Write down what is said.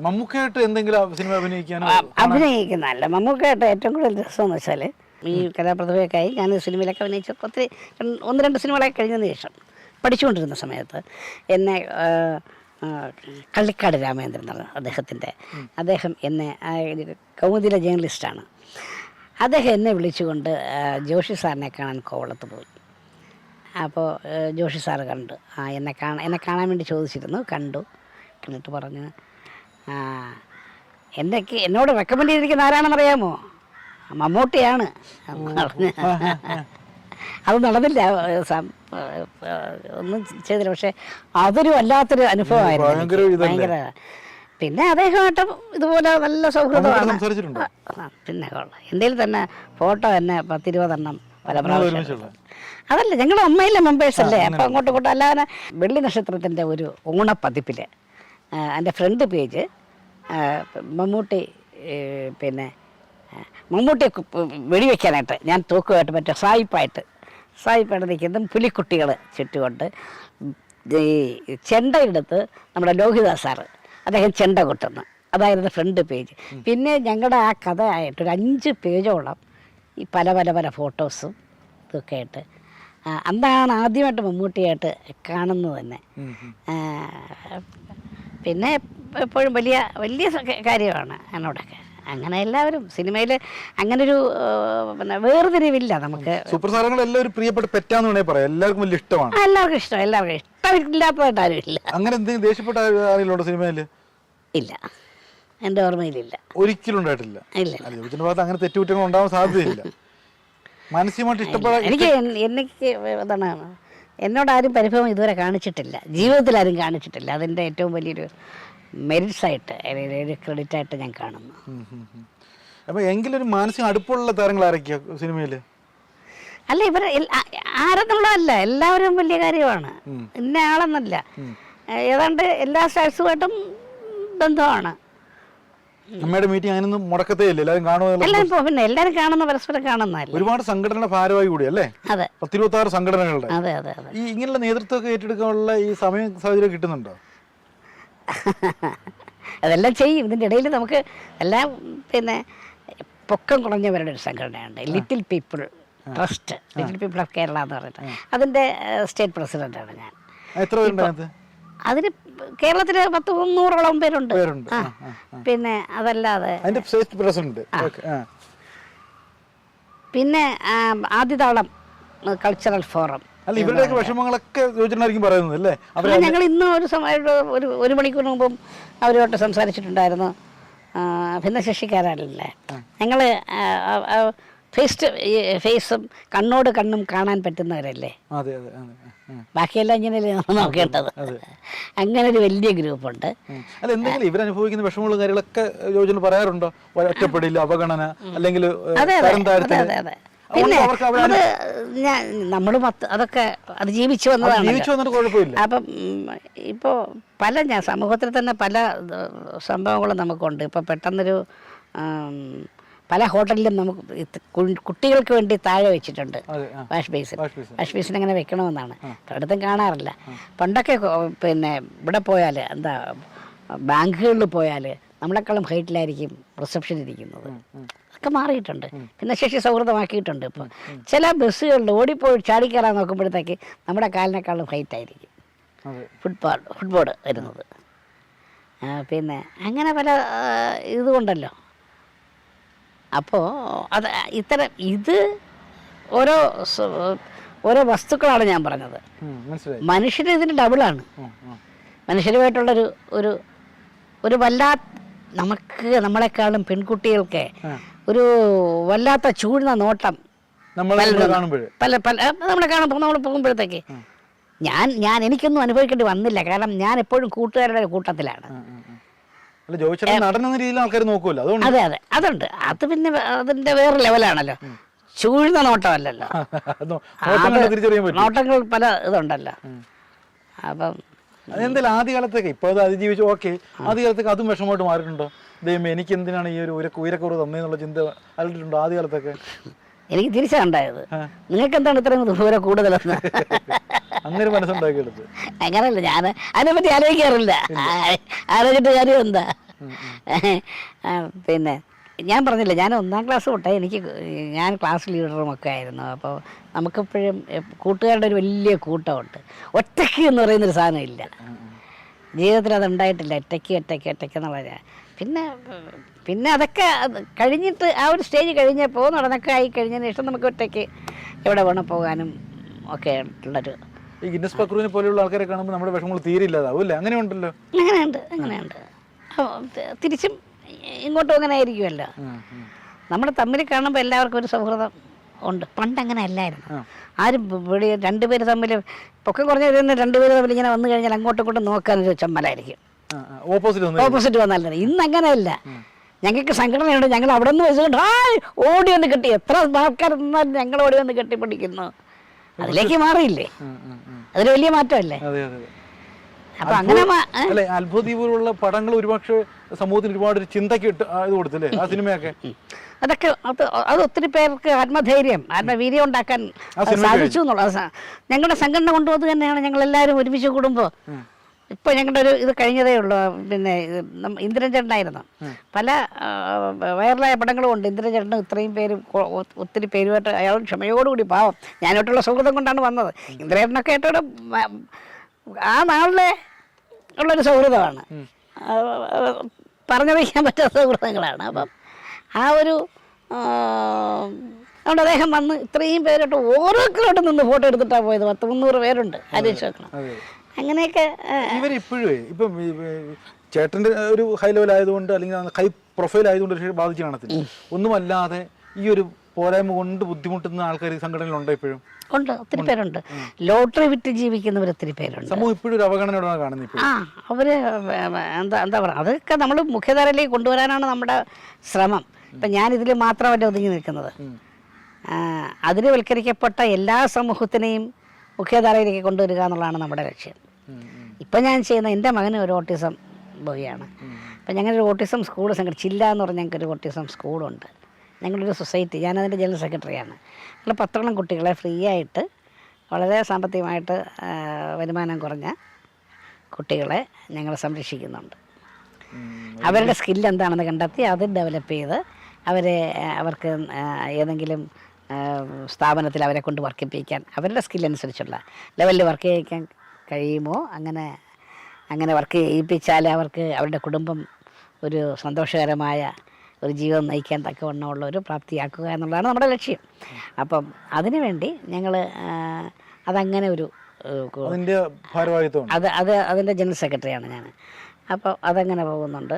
മമ്മൂക്കയായിട്ട് എന്തെങ്കിലും സിനിമ അഭിനയിക്കാനോ? അഭിനയിക്കുന്നതല്ല, മമ്മൂക്കയായിട്ട് ഏറ്റവും കൂടുതൽ രസമെന്ന് വെച്ചാൽ ഈ കലാപ്രതിഭയൊക്കെ ആയി ഞാൻ സിനിമയിലൊക്കെ അഭിനയിച്ച ഒത്തിരി 1-2 സിനിമകളൊക്കെ കഴിഞ്ഞതിന് ശേഷം പഠിച്ചുകൊണ്ടിരുന്ന സമയത്ത് എന്നെ കള്ളിക്കാട് രാമേന്ദ്രൻ എന്ന് പറഞ്ഞ അദ്ദേഹം എന്നെ കൗമുദിയിലെ ജേർണലിസ്റ്റാണ്. അദ്ദേഹം എന്നെ വിളിച്ചുകൊണ്ട് ജോഷി സാറിനെ കാണാൻ കോവളത്ത് പോയി. അപ്പോൾ ജോഷി സാറ് കണ്ടു, എന്നെ കാണാൻ വേണ്ടി ചോദിച്ചിരുന്നു. കണ്ടിട്ട് പറഞ്ഞു, എന്നോട് റെക്കമെൻഡ് ചെയ്തിരിക്കുന്ന ആരാണെന്നറിയാമോ? മമ്മൂട്ടിയാണ് പറഞ്ഞു. അത് നടന്നില്ല, ഒന്നും ചെയ്തില്ല. പക്ഷെ അതൊരു വല്ലാത്തൊരു അനുഭവമായിരുന്നു, ഭയങ്കര. പിന്നെ അദ്ദേഹമായിട്ട് ഇതുപോലെ നല്ല സൗഹൃദമാണ്. പിന്നെ കൊള്ളാം, എന്തെങ്കിലും തന്നെ ഫോട്ടോ തന്നെ 10-20 പല പ്രാവശ്യം. അതല്ല, ഞങ്ങൾ അമ്മയിലെ മെമ്പേഴ്സ് അല്ലേ, അപ്പം അങ്ങോട്ടും ഇങ്ങോട്ടും. അല്ലാതെ വെള്ളി നക്ഷത്രത്തിൻ്റെ ഒരു ഓണപ്പതിപ്പിൽ എൻ്റെ ഫ്രണ്ട് പേജ് മമ്മൂട്ടി മമ്മൂട്ടിയെ വെടിവെക്കാനായിട്ട് ഞാൻ തോക്കുമായിട്ട് മറ്റേ സായിപ്പായിട്ട് നിൽക്കുന്നതും പുലിക്കുട്ടികൾ ചുറ്റുകൊണ്ട് ഈ ചെണ്ടയെടുത്ത് നമ്മുടെ ലോഹിതാസ് സാറ് അദ്ദേഹം ചെണ്ട കൊട്ടുന്നു. അതായിരുന്നു ഫ്രണ്ട് പേജ്. പിന്നെ ഞങ്ങളുടെ ആ കഥ ആയിട്ട് ഒരു 5 പേജോളം ഈ പല ഫോട്ടോസും ഇതൊക്കെ ആയിട്ട് അന്നാണ് ആദ്യമായിട്ട് മമ്മൂട്ടിയായിട്ട് കാണുന്നത് തന്നെ. പിന്നെ എപ്പോഴും വലിയ കാര്യമാണ് എന്നോടൊക്കെ. അങ്ങനെ എല്ലാവരും സിനിമയിൽ അങ്ങനൊരു വേർതിരിവില്ല നമുക്ക്. സൂപ്പർ താരങ്ങളെല്ലാവരും പ്രിയപ്പെട്ട പെറ്റാന്ന് വേണേ പറയാം. എല്ലാവർക്കും വലിയ ഇഷ്ടമാണ്. എല്ലാവർക്കും ഇഷ്ടമില്ലാത്തതായിട്ട് ആരും ഇല്ല. അങ്ങനെ എന്തെങ്കിലും ദേഷ്യപ്പെട്ട ആരെങ്കിലും സിനിമയിൽ? ഇല്ല, എൻ്റെ ഓർമ്മയിലില്ല, ഒരിക്കലും ഉണ്ടായിട്ടില്ല. ഇല്ല, ഭാഗത്ത് അങ്ങനെ തെറ്റുകുറ്റങ്ങൾ ഉണ്ടാവാൻ സാധ്യതയില്ല. മാനസികമായിട്ട് ഇഷ്ടപ്പെടാൻ എനിക്ക് എന്താണ്, എന്നോടാരും പരിഭവം ഇതുവരെ കാണിച്ചിട്ടില്ല, ജീവിതത്തിൽ ആരും കാണിച്ചിട്ടില്ല. അതിൻ്റെ ഏറ്റവും വലിയൊരു മെറിറ്റ്സ് ആയിട്ട്, ഒരു ക്രെഡിറ്റ് ആയിട്ട് ഞാൻ കാണുന്നു. അപ്പോൾ എങ്കിലൊരു മാനസിക അടുപ്പമുള്ള താരങ്ങൾ ആരൊക്കെയാ സിനിമയിൽ? അല്ല, ഇവർ ആരെന്നുള്ളതല്ല, എല്ലാവരും വലിയ കാര്യമാണ്. ഇന്ന ആളെന്നല്ല, ഏതാണ്ട് എല്ലാ സ്റ്റാർസുമായിട്ടും ബന്ധമാണ്. അമ്മയുടെ മീറ്റിംഗ് അങ്ങനെയൊന്നും മുടക്കത്തേ ഇല്ല, എല്ലാവരും കാണുമോ? പിന്നെ എല്ലാവരും കാണുന്ന, പരസ്പരം കാണുന്നതല്ല. ഒരുപാട് സംഘടനയുടെ ഭാരവാഹി കൂടി അല്ലേ? അതെ, 26 സംഘടനകളുടെ. അതെ. ഈ ഇങ്ങനെയുള്ള നേതൃത്വമൊക്കെ ഏറ്റെടുക്കാനുള്ള ഈ സാഹചര്യം കിട്ടുന്നുണ്ടോ? അതെല്ലാം ചെയ്യും. ഇതിൻ്റെ ഇടയിൽ നമുക്ക് എല്ലാം പിന്നെ പൊക്കം കുറഞ്ഞവരുടെ ഒരു സംഘടനയുണ്ട്, little people trust, little people of Kerala എന്ന് പറഞ്ഞിട്ട്. അതിൻ്റെ സ്റ്റേറ്റ് പ്രസിഡന്റാണ് ഞാൻ. എത്ര പേരുണ്ട് അതിന്? കേരളത്തില് 100-100ഓളം പേരുണ്ട്. പിന്നെ അതല്ലാതെ പിന്നെ ആദിതാളം കൾച്ചറൽ ഫോറം. ഞങ്ങൾ ഇന്നും ഒരു മണിക്കൂർ മുമ്പും അവരുമായിട്ട് സംസാരിച്ചിട്ടുണ്ടായിരുന്നു. ഭിന്നശേഷിക്കാരല്ലേ ഞങ്ങൾ, ഫേസും കണ്ണോട് കണ്ണും കാണാൻ പറ്റുന്നവരല്ലേ, ബാക്കിയെല്ലാം ഇങ്ങനെ നോക്കേണ്ടത്. അങ്ങനെ ഒരു വലിയ ഗ്രൂപ്പുണ്ട്. അല്ല, എന്തെങ്കിലും ഇവരനുഭവിക്കുന്ന വിഷമങ്ങളും കാര്യങ്ങളൊക്കെ യോജന പറയാറുണ്ടോ? ഒറ്റപ്പെടില്ല, അവഗണന, അല്ലെങ്കിൽ പിന്നെ അത് നമ്മളും അതൊക്കെ അതിജീവിച്ചു വന്നതാണ്. അപ്പം ഇപ്പോൾ സമൂഹത്തിൽ തന്നെ പല സംഭവങ്ങളും നമുക്കുണ്ട്. ഇപ്പം പെട്ടെന്നൊരു പല ഹോട്ടലിലും നമുക്ക് കുട്ടികൾക്ക് വേണ്ടി താഴെ വെച്ചിട്ടുണ്ട് വാഷ് ബേസിൻ അങ്ങനെ വെക്കണമെന്നാണ്. പലയിടത്തും കാണാറില്ല. പണ്ടൊക്കെ പിന്നെ ഇവിടെ പോയാൽ ബാങ്കുകളിൽ പോയാൽ നമ്മളെക്കാളും ഹൈറ്റിലായിരിക്കും റിസപ്ഷൻ ഇരിക്കുന്നത്. അതൊക്കെ മാറിയിട്ടുണ്ട്, ഭിന്നശേഷി സൗഹൃദമാക്കിയിട്ടുണ്ട്. ഇപ്പോൾ ചില ബസ്സുകളിൽ ഓടിപ്പോയി ചാടിക്കയറാൻ നോക്കുമ്പോഴത്തേക്ക് നമ്മുടെ കാലിനേക്കാളും ഹൈറ്റായിരിക്കും ഫുട്ബോർഡ് വരുന്നത്. പിന്നെ അങ്ങനെ പല ഇതുകൊണ്ടല്ലോ. അപ്പോൾ ഇത് ഓരോ വസ്തുക്കളാണ് ഞാൻ പറഞ്ഞത്. മനുഷ്യന് ഇതിന് ഡബിളാണ്. മനുഷ്യരുമായിട്ടുള്ളൊരു ഒരു നമ്മളെക്കാളും പെൺകുട്ടികൾക്ക് ഒരു വല്ലാത്ത ചൂഴ്ന്ന നോട്ടം നമ്മളെ കാണുമ്പോൾ നമ്മൾ പോകുമ്പോഴത്തേക്ക് എനിക്കൊന്നും അനുഭവിക്കേണ്ടി വന്നില്ല. കാരണം ഞാൻ എപ്പോഴും കൂട്ടുകാരുടെ കൂട്ടത്തിലാണ്. അതെ, അതുണ്ട്. അത് പിന്നെ അതിന്റെ വേറെ ലെവലാണല്ലോ, ചൂഴ്ന്ന നോട്ടമല്ലല്ലോ. നോട്ടങ്ങൾ പല ഇതുണ്ടല്ലോ. അപ്പം അതെന്തായാലും ആദ്യകാലത്തൊക്കെ ഇപ്പോൾ അത് അതിജീവിച്ചു. ഓക്കെ, ആദ്യകാലത്തൊക്കെ അതും വിഷമമായിട്ട് മാറിയിട്ടുണ്ടോ? ദൈവമേ, എനിക്ക് എന്തിനാണ് ഈ ഒരു ഉയരക്കുറവ് തന്നേന്നുള്ള ചിന്ത അലട്ടിട്ടുണ്ടോ ആദ്യകാലത്തൊക്കെ? എനിക്ക് തിരിച്ചാണ്ടായത്, നിങ്ങൾക്ക് എന്താണ് ഇത്രയും ദൂരം കൂടുതലെന്ന് അങ്ങനെ മനസ്സുണ്ടാക്കിയെടുത്ത്. അങ്ങനല്ല, ഞാൻ അതിനെപ്പറ്റി ആലോചിക്കാറില്ല. ആലോചിച്ചിട്ട് കാര്യം എന്താ? പിന്നെ ഞാൻ പറഞ്ഞില്ല, ഞാൻ 1ാം ക്ലാസ് തൊട്ടേ ഞാൻ ക്ലാസ് ലീഡറും ഒക്കെ ആയിരുന്നു. അപ്പോൾ നമുക്കെപ്പോഴും കൂട്ടുകാരുടെ ഒരു വലിയ കൂട്ടമുണ്ട്. ഒറ്റയ്ക്ക് എന്ന് പറയുന്നൊരു സാധനം ഇല്ല ജീവിതത്തിൽ, അതുണ്ടായിട്ടില്ല. ഒറ്റയ്ക്ക് എന്നുള്ളത്. പിന്നെ അതൊക്കെ കഴിഞ്ഞിട്ട് ആ ഒരു സ്റ്റേജ് കഴിഞ്ഞപ്പോൾ നടന്നൊക്കെ ആയി കഴിഞ്ഞതിന് ശേഷം നമുക്ക് ഒറ്റയ്ക്ക് എവിടെ വേണം പോകാനും ഒക്കെ ഉള്ളൊരു. ഈ ഗിന്നസ് പക്രൂവിനെ പോലെയുള്ള ആൾക്കാരെ കാണുമ്പോൾ നമ്മുടെ വിഷമങ്ങൾ തീരില്ലാതാവും അല്ലേ? അങ്ങനെ ഉണ്ടല്ലോ. അങ്ങനെയുണ്ട്. തിരിച്ചും ഇങ്ങോട്ടും അങ്ങനെ ആയിരിക്കുമല്ലോ. നമ്മൾ തമ്മിൽ കാണുമ്പോൾ എല്ലാവർക്കും ഒരു സൗഹൃദം ഉണ്ട്. പണ്ട് അങ്ങനെ അല്ലായിരുന്നു. ആരും ഇവിടെ രണ്ടുപേര് തമ്മിൽ പൊക്കം കുറഞ്ഞ വരുന്ന രണ്ടുപേര് തമ്മിൽ ഇങ്ങനെ വന്നു കഴിഞ്ഞാൽ അങ്ങോട്ടും ഇങ്ങോട്ടും നോക്കാനൊരു ചമ്മലായിരിക്കും, ഓപ്പോസിറ്റ് വന്നാലും. ഇന്ന് അങ്ങനെയല്ല. ഞങ്ങൾക്ക് സംഘടനയുണ്ട്, ഞങ്ങൾ അവിടെ നിന്ന് വെച്ചുകൊണ്ട് ഓടി വന്ന് കെട്ടി, എത്ര ആൾക്കാർ നിന്നാലും ഞങ്ങൾ ഓടി വന്ന് കെട്ടിപ്പിടിക്കുന്നു. അതിലേക്ക് മാറിയില്ലേ? അതൊരു വലിയ മാറ്റമല്ലേ? അപ്പൊ അങ്ങനെ അല്ലെ, അത്ഭുതീപൂർവ്വമുള്ള പടങ്ങൾ ഒരുപക്ഷെ സമൂഹത്തിന് ഒരുപാട് ഒരു ചിന്തയ്ക്ക് ഇത് കൊടുത്തില്ലേ ആ സിനിമയൊക്കെ? അതൊക്കെ അത് ഒത്തിരി പേർക്ക് ആത്മവീര്യം ഉണ്ടാക്കാൻ സാധിച്ചു എന്നുള്ളത്. ഞങ്ങളുടെ സംഘടന കൊണ്ടുപോകുന്നത് തന്നെയാണ്. ഞങ്ങളെല്ലാവരും ഒരുമിച്ച് കൂടുമ്പോൾ ഇപ്പോൾ ഞങ്ങളുടെ ഒരു ഇത് കഴിഞ്ഞതേ ഉള്ളൂ. പിന്നെ ഇന്ദ്രൻ ചേട്ടനായിരുന്നു. പല വൈറലായ പടങ്ങളും ഉണ്ട്. ഇന്ദ്രൻ ചേട്ടന് ഇത്രയും പേര് ഒത്തിരി പേരുമായിട്ട് അയാൾ ക്ഷമയോടുകൂടി, പാവം, ഞാനായിട്ടുള്ള സൗഹൃദം കൊണ്ടാണ് വന്നത്. ഇന്ദ്രേട്ടനൊക്കെ ആയിട്ടോടെ ആ നാളിലെ ഉള്ളൊരു സൗഹൃദമാണ്, പറഞ്ഞറിയിക്കാൻ പറ്റാത്ത സൗഹൃദങ്ങളാണ്. അപ്പം ആ ഒരു അതുകൊണ്ട് അദ്ദേഹം വന്ന് ഇത്രയും പേരോട്ട് ഓരോരുത്തരോട്ട് നിന്ന് ഫോട്ടോ എടുത്തിട്ടാണ് പോയത്. 300 പേരുണ്ട്, ആലോചിച്ച് നോക്കണം. അങ്ങനെയൊക്കെ ഇവരിപ്പോഴേ ഇപ്പം ചേട്ടൻ്റെ ഒരു ഹൈ ലെവൽ ആയതുകൊണ്ട് അല്ലെങ്കിൽ ഹൈ പ്രൊഫൈൽ ആയതുകൊണ്ട് ബാധിച്ച് കാണത്തില്ല. ഒന്നുമല്ലാതെ ഈ ഒരു പോരായ്മ കൊണ്ട് ബുദ്ധിമുട്ടുന്ന ആൾക്കാർ സംഘടനയിലുണ്ട് ഇപ്പോഴും? ഉണ്ട്, ഒത്തിരി പേരുണ്ട്. ലോട്ടറി വിറ്റ് ജീവിക്കുന്നവർ ഒത്തിരി പേരുണ്ട്. സമൂഹം ഇപ്പോഴും ഒരു അവഗണനയോടാണ് കാണുന്നത്. അവര് എന്താ പറയുക, അതൊക്കെ നമ്മൾ മുഖ്യധാരയിലേക്ക് കൊണ്ടുവരാനാണ് നമ്മുടെ ശ്രമം. ഇപ്പം ഞാനിതിൽ മാത്രമല്ല ഒതുങ്ങി നിൽക്കുന്നത്. അതിരുവൽക്കരിക്കപ്പെട്ട എല്ലാ സമൂഹത്തിനെയും മുഖ്യധാരയിലേക്ക് കൊണ്ടുവരിക എന്നുള്ളതാണ് നമ്മുടെ ലക്ഷ്യം. ഇപ്പം ഞാൻ ചെയ്യുന്ന, എൻ്റെ മകന് ഒരു ഓട്ടിസം ബോയിയാണ്. അപ്പം ഞങ്ങളൊരു ഓട്ടിസം സ്കൂൾ ചില്ല എന്ന് പറഞ്ഞാൽ ഞങ്ങൾക്കൊരു ഓട്ടിസം സ്കൂളുണ്ട്. ഞങ്ങളൊരു സൊസൈറ്റി, ഞാനതിൻ്റെ ജനറൽ സെക്രട്ടറിയാണ്. ഞങ്ങൾ 10 കുട്ടികളെ ഫ്രീ ആയിട്ട്, വളരെ സാമ്പത്തികമായിട്ട് വരുമാനം കുറഞ്ഞ കുട്ടികളെ ഞങ്ങൾ സംരക്ഷിക്കുന്നുണ്ട്. അവരുടെ സ്കില്ല് എന്താണെന്ന് കണ്ടെത്തി അത് ഡെവലപ്പ് ചെയ്ത് അവർക്ക് ഏതെങ്കിലും സ്ഥാപനത്തിൽ അവരെ കൊണ്ട് വർക്ക് ചെയ്യിപ്പിക്കാൻ, അവരുടെ സ്കില്ലനുസരിച്ചുള്ള ലെവലിൽ വർക്ക് ചെയ്യിക്കാൻ കഴിയുമോ അങ്ങനെ വർക്ക് ചെയ്യിപ്പിച്ചാൽ അവർക്ക് അവരുടെ കുടുംബം ഒരു സന്തോഷകരമായ ഒരു ജീവിതം നയിക്കാൻ തക്കവണ്ണമുള്ള ഒരു പ്രാപ്തിയാക്കുക എന്നുള്ളതാണ് നമ്മുടെ ലക്ഷ്യം. അപ്പം അതിനുവേണ്ടി ഞങ്ങൾ അതങ്ങനെ ഒരു അതിൻ്റെ ജനറൽ സെക്രട്ടറിയാണ് ഞാൻ. അപ്പോൾ അതങ്ങനെ പോകുന്നുണ്ട്.